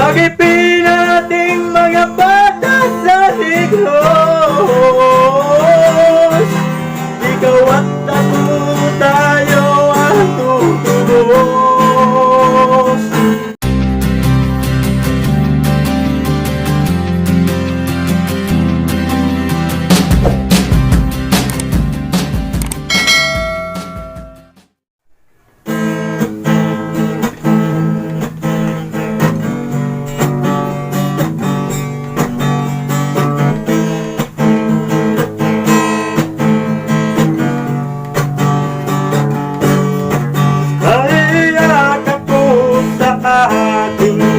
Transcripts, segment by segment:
Sagipin nating mga bata sa Negros. Ikaw at ako, tayo ang tutubos.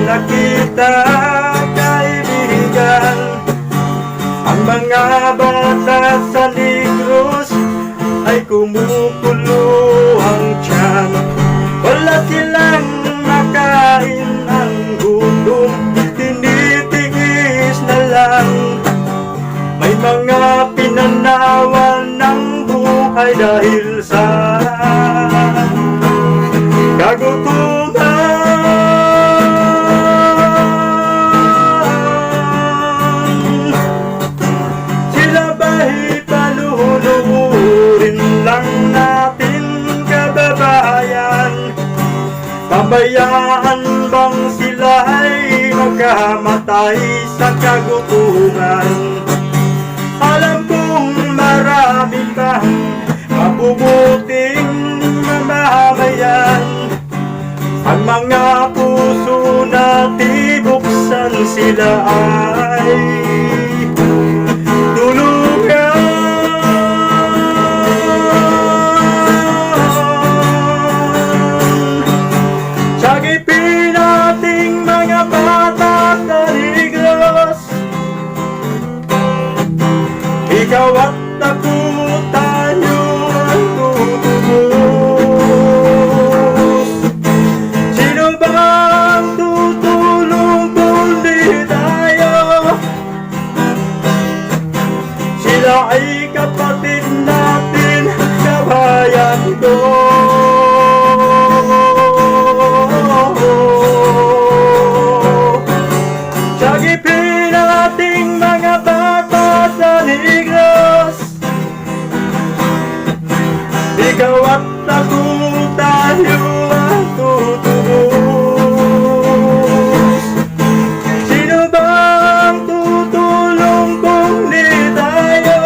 Nakita, kaibigan, ang mga bata sa Negros ay kumukulo ang tiyan. Wala silang makain, ang gutom tinitiis na lang. May mga pinanawan ng buhay dahil sa kagutuman. Pabayaan bang sila ay magkamatay sa kagutuman? Alam kong marami pang mabubuting mamamayan. Ang mga puso na tibuksan sila ay tulungan. Sagipin nating mga bata sa Negros. Ikaw at ako, tayo ang tutubos. Sino ba ang tutulong kundi tayo? Sila ay kapatid natin, kabayan ko. Sagipin nating mga bata sa Negros. Ikaw at ako, tayo ang tutubos. Sino ba ang tutulong kung di tayo?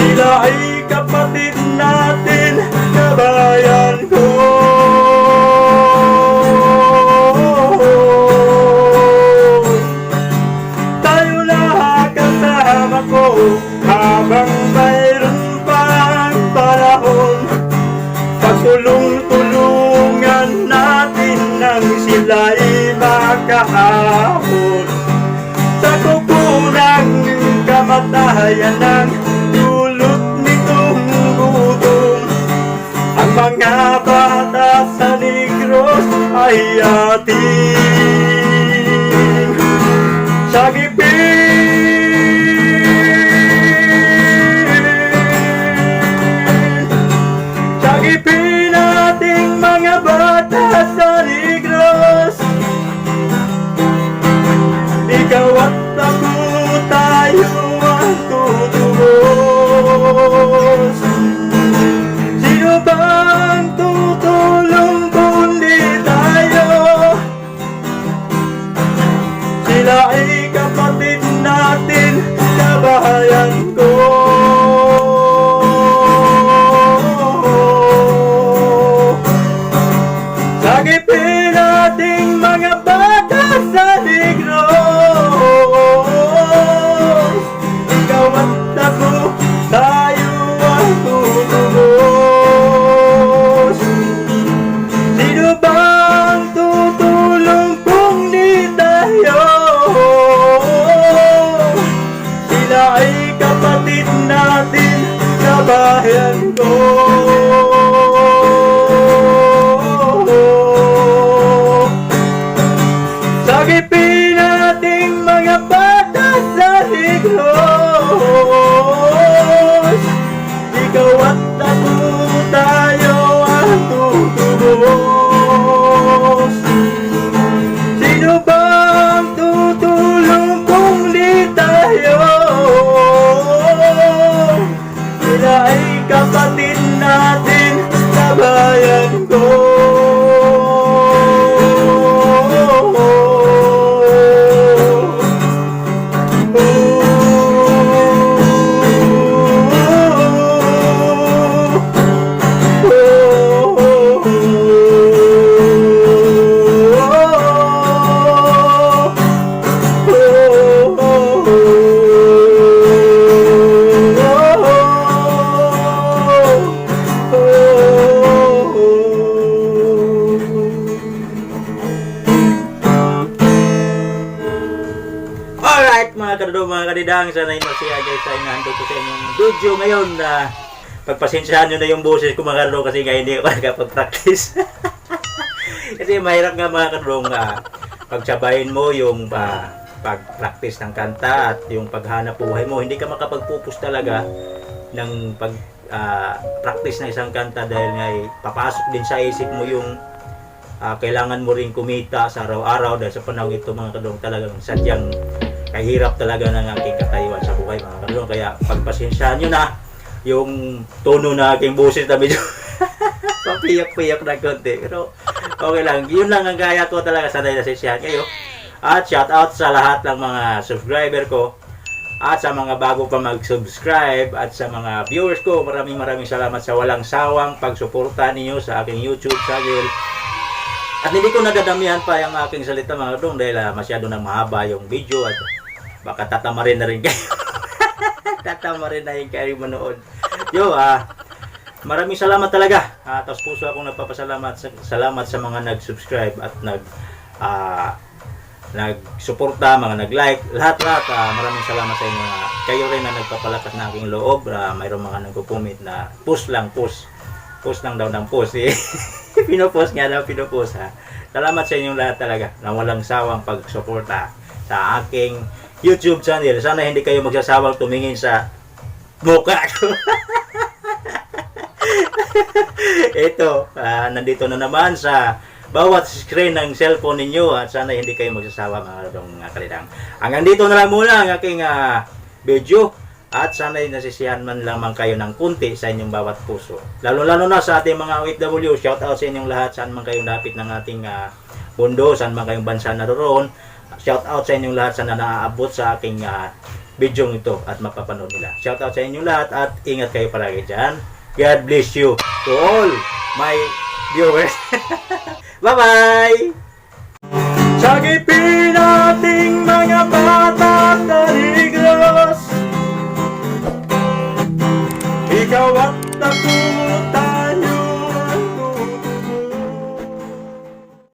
Sila ay kapatid natin, kabayan ko. Habang mayroon pang panahon, pagtulong-tulungan natin nang sila'y makaahon. Sa kukunang kamatayan ng dulot nitong gutom, ang mga bata sa Negros ay ating sagipin. Sagipin nating mga bata sa Negros. Ikaw at ako, tayo ang tutubos. Sino ba ang tutulong kundi tayo? Sila ay kapatid natin, kabayan ko. Sagipin nating mga bata sa Negros. Ikaw at ako, tayo ang tutubos. Sino ba ang tutulong kung di tayo? Sila ay kapatid natin, kabayan ko. mga kadidang, sana yung masaya guys ay nandun ko sa inyong video ngayon na pagpasensyahan nyo na yung boses ko mga kadong kasi ngayon hindi ako nakapag-practice. Kasi mahirap nga mga kadong pagsabayin mo yung pag-practice ng kanta at yung paghanap buhay mo. Hindi ka makapagpupus talaga ng practice ng isang kanta dahil nga papasok din sa isip mo yung kailangan mo rin kumita sa araw-araw dahil sa panahon ito mga kadong talagang sadyang kahirap talaga ng aking katayuan sa buhay mga kadong. Kaya pagpasensyahan nyo na yung tono na aking boses na medyo papiyak-piyak na konti, pero okay lang, yun lang ang gaya ko talaga. Sanay na sensyahan kayo at shout out sa lahat ng mga subscriber ko at sa mga bago pa mag-subscribe at sa mga viewers ko. Maraming salamat sa walang sawang pagsuporta ninyo sa aking YouTube channel. At hindi ko nagadamihan pa yung aking salita mga kadong dahil masyado nang mahaba yung video at baka tatamarin na rin kayo. Tatamarin na rin kayo manood. Maraming salamat talaga. Tapos puso akong nagpapasalamat. Salamat sa mga nag-subscribe at nag-suporta, mga nag-like, lahat. Maraming salamat sa inyo. Kayo rin na nagpapalakas na aking loob. Mayroong mga nagko-comment na push lang, push. Push lang daw ng push. Pinupost nga daw, pinupost ha. Salamat sa inyong lahat talaga na walang sawang pagsuporta sa aking YouTube channel. Sana hindi kayo magsasawang tumingin sa mukha ko. Ito, nandito na naman sa bawat screen ng cellphone ninyo at sana hindi kayo magsasawa mga kalidang. Hanggang dito na lang muna ang aking video. At sana'y nasisiyahan man lamang kayo ng kunti sa inyong bawat puso. Lalo-lalo na sa ating mga OFW, shout out sa inyong lahat saan man kayong lapit ng ating mundo, saan man kayong bansa naroon. Shout out sa inyong lahat sana naaabot sa aking video ito at mapapanood nila. Shout out sa inyong lahat at ingat kayo palagi dyan. God bless you to all my viewers. Bye-bye! Sagipin nating mga bata taligros, ikaw at ako